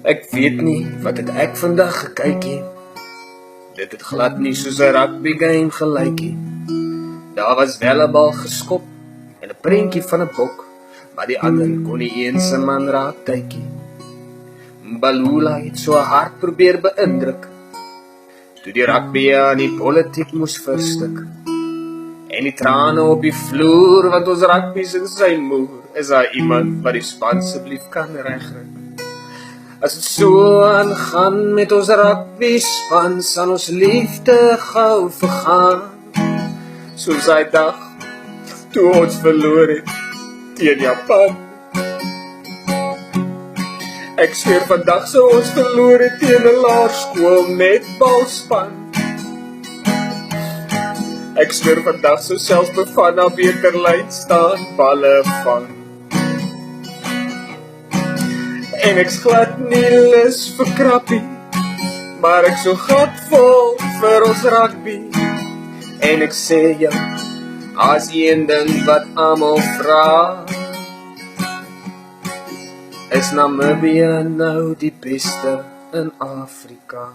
Ek weet nie wat het ek vandag gekykie. Dit het glad nie soos 'n rugby game gelykie. Daar was wel 'n bal geskop en 'n prentjie van 'n bok, maar die ander kon nie eens 'n man raak kykie. Mbalula het so hard probeer beïndruk, toe die rugby aan die politiek moes verstik. En die trane op die vloer, want ons rugby's in sy moer, is daar iemand wat die span asseblief kan regkry. As het so aangaan met ons rugby span, sal ons liefde gou vergaan. Soos hy dag, toe ons verloor het teen Japan. Ek sweer vandag sou ons verloor het teen 'n laerskool netbalspan. Ek sweer vandag sou selfs Bafana beter lyn staan, balle vang. En ek's glad nie lus vir krappie, maar ek so gatvol vir ons rugby. En ek sê jou, as een ding wat almal vra, is Namibië nou die beste in Afrika.